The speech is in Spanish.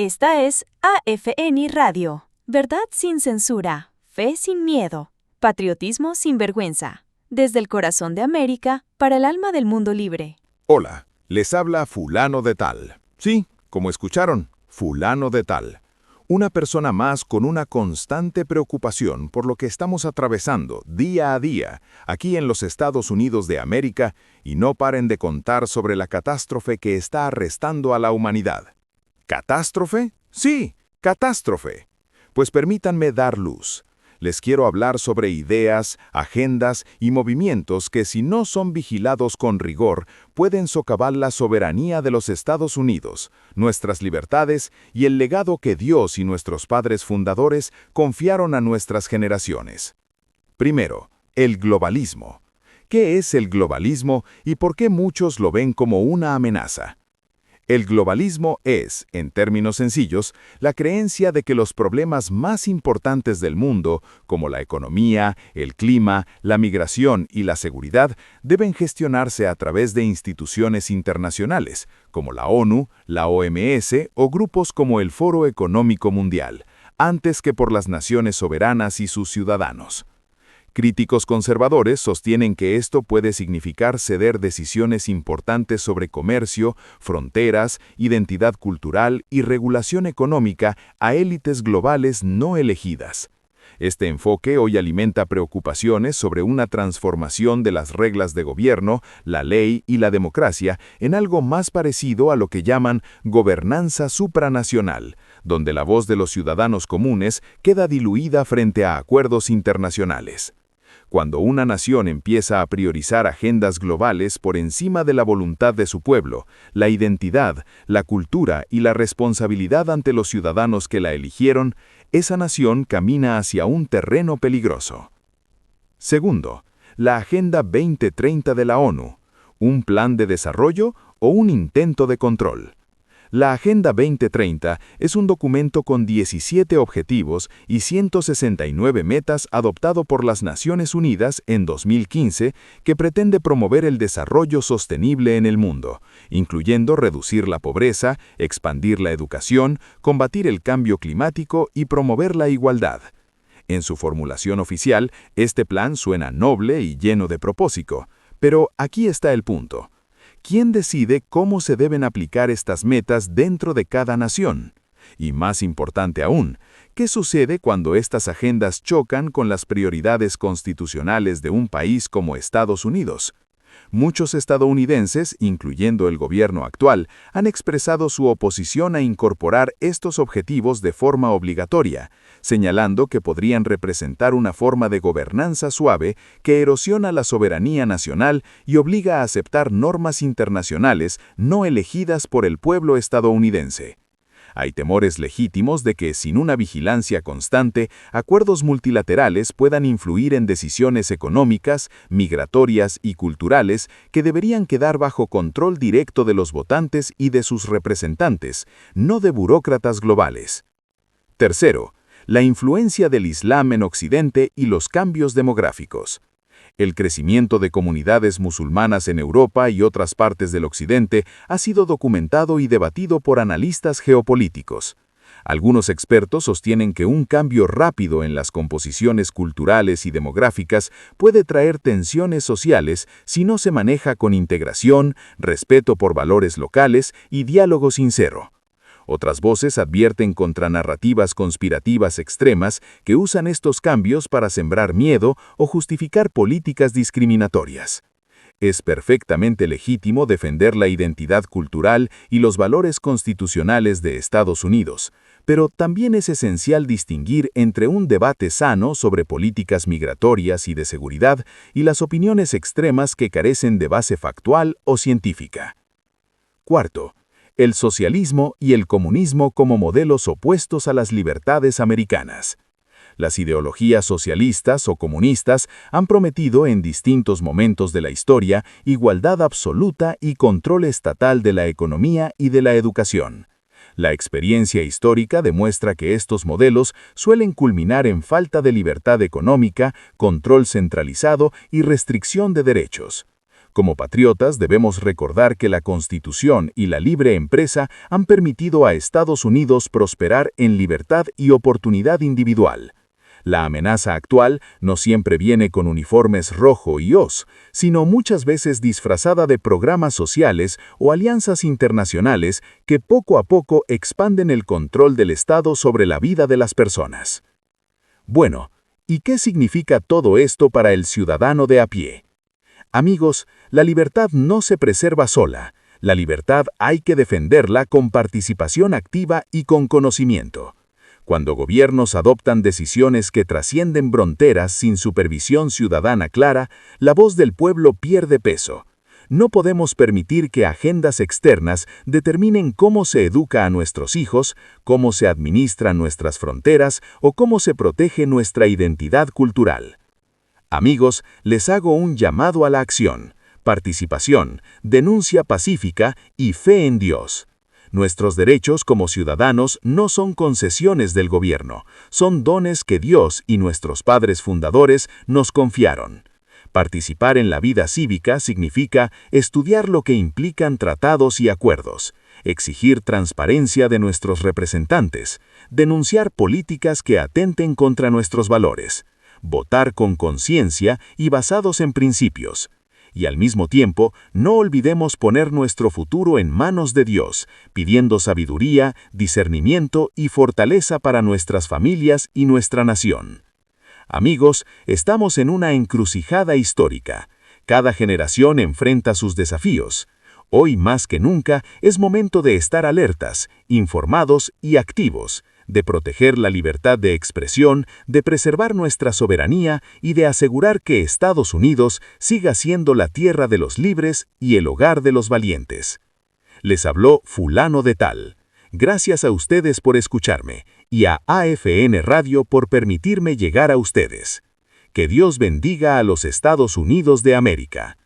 Esta es AFN Radio, verdad sin censura, fe sin miedo, patriotismo sin vergüenza, desde el corazón de América para el alma del mundo libre. Hola, les habla fulano de tal. Sí, como escucharon, fulano de tal. Una persona más con una constante preocupación por lo que estamos atravesando día a día aquí en los Estados Unidos de América y no paren de contar sobre la catástrofe que está arrestando a la humanidad. ¿Catástrofe? Sí, catástrofe. Pues permítanme dar luz. Les quiero hablar sobre ideas, agendas y movimientos que si no son vigilados con rigor, pueden socavar la soberanía de los Estados Unidos, nuestras libertades y el legado que Dios y nuestros padres fundadores confiaron a nuestras generaciones. Primero, el globalismo. ¿Qué es el globalismo y por qué muchos lo ven como una amenaza? El globalismo es, en términos sencillos, la creencia de que los problemas más importantes del mundo, como la economía, el clima, la migración y la seguridad, deben gestionarse a través de instituciones internacionales, como la ONU, la OMS o grupos como el Foro Económico Mundial, antes que por las naciones soberanas y sus ciudadanos. Críticos conservadores sostienen que esto puede significar ceder decisiones importantes sobre comercio, fronteras, identidad cultural y regulación económica a élites globales no elegidas. Este enfoque hoy alimenta preocupaciones sobre una transformación de las reglas de gobierno, la ley y la democracia en algo más parecido a lo que llaman gobernanza supranacional, donde la voz de los ciudadanos comunes queda diluida frente a acuerdos internacionales. Cuando una nación empieza a priorizar agendas globales por encima de la voluntad de su pueblo, la identidad, la cultura y la responsabilidad ante los ciudadanos que la eligieron, esa nación camina hacia un terreno peligroso. Segundo, la Agenda 2030 de la ONU, ¿un plan de desarrollo o un intento de control? La Agenda 2030 es un documento con 17 objetivos y 169 metas adoptado por las Naciones Unidas en 2015 que pretende promover el desarrollo sostenible en el mundo, incluyendo reducir la pobreza, expandir la educación, combatir el cambio climático y promover la igualdad. En su formulación oficial, este plan suena noble y lleno de propósito, pero aquí está el punto. ¿Quién decide cómo se deben aplicar estas metas dentro de cada nación? Y más importante aún, ¿qué sucede cuando estas agendas chocan con las prioridades constitucionales de un país como Estados Unidos? Muchos estadounidenses, incluyendo el gobierno actual, han expresado su oposición a incorporar estos objetivos de forma obligatoria, señalando que podrían representar una forma de gobernanza suave que erosiona la soberanía nacional y obliga a aceptar normas internacionales no elegidas por el pueblo estadounidense. Hay temores legítimos de que, sin una vigilancia constante, acuerdos multilaterales puedan influir en decisiones económicas, migratorias y culturales que deberían quedar bajo control directo de los votantes y de sus representantes, no de burócratas globales. Tercero, la influencia del Islam en Occidente y los cambios demográficos. El crecimiento de comunidades musulmanas en Europa y otras partes del Occidente ha sido documentado y debatido por analistas geopolíticos. Algunos expertos sostienen que un cambio rápido en las composiciones culturales y demográficas puede traer tensiones sociales si no se maneja con integración, respeto por valores locales y diálogo sincero. Otras voces advierten contra narrativas conspirativas extremas que usan estos cambios para sembrar miedo o justificar políticas discriminatorias. Es perfectamente legítimo defender la identidad cultural y los valores constitucionales de Estados Unidos, pero también es esencial distinguir entre un debate sano sobre políticas migratorias y de seguridad y las opiniones extremas que carecen de base factual o científica. Cuarto, el socialismo y el comunismo como modelos opuestos a las libertades americanas. Las ideologías socialistas o comunistas han prometido en distintos momentos de la historia igualdad absoluta y control estatal de la economía y de la educación. La experiencia histórica demuestra que estos modelos suelen culminar en falta de libertad económica, control centralizado y restricción de derechos. Como patriotas debemos recordar que la Constitución y la libre empresa han permitido a Estados Unidos prosperar en libertad y oportunidad individual. La amenaza actual no siempre viene con uniformes rojo y os, sino muchas veces disfrazada de programas sociales o alianzas internacionales que poco a poco expanden el control del Estado sobre la vida de las personas. Bueno, ¿y qué significa todo esto para el ciudadano de a pie? Amigos, la libertad no se preserva sola. La libertad hay que defenderla con participación activa y con conocimiento. Cuando gobiernos adoptan decisiones que trascienden fronteras sin supervisión ciudadana clara, la voz del pueblo pierde peso. No podemos permitir que agendas externas determinen cómo se educa a nuestros hijos, cómo se administran nuestras fronteras o cómo se protege nuestra identidad cultural. Amigos, les hago un llamado a la acción, participación, denuncia pacífica y fe en Dios. Nuestros derechos como ciudadanos no son concesiones del gobierno, son dones que Dios y nuestros padres fundadores nos confiaron. Participar en la vida cívica significa estudiar lo que implican tratados y acuerdos, exigir transparencia de nuestros representantes, denunciar políticas que atenten contra nuestros valores, votar con conciencia y basados en principios. Y al mismo tiempo, no olvidemos poner nuestro futuro en manos de Dios, pidiendo sabiduría, discernimiento y fortaleza para nuestras familias y nuestra nación. Amigos, estamos en una encrucijada histórica. Cada generación enfrenta sus desafíos. Hoy más que nunca es momento de estar alertas, informados y activos, de proteger la libertad de expresión, de preservar nuestra soberanía y de asegurar que Estados Unidos siga siendo la tierra de los libres y el hogar de los valientes. Les habló Fulano de Tal. Gracias a ustedes por escucharme y a AFN Radio por permitirme llegar a ustedes. Que Dios bendiga a los Estados Unidos de América.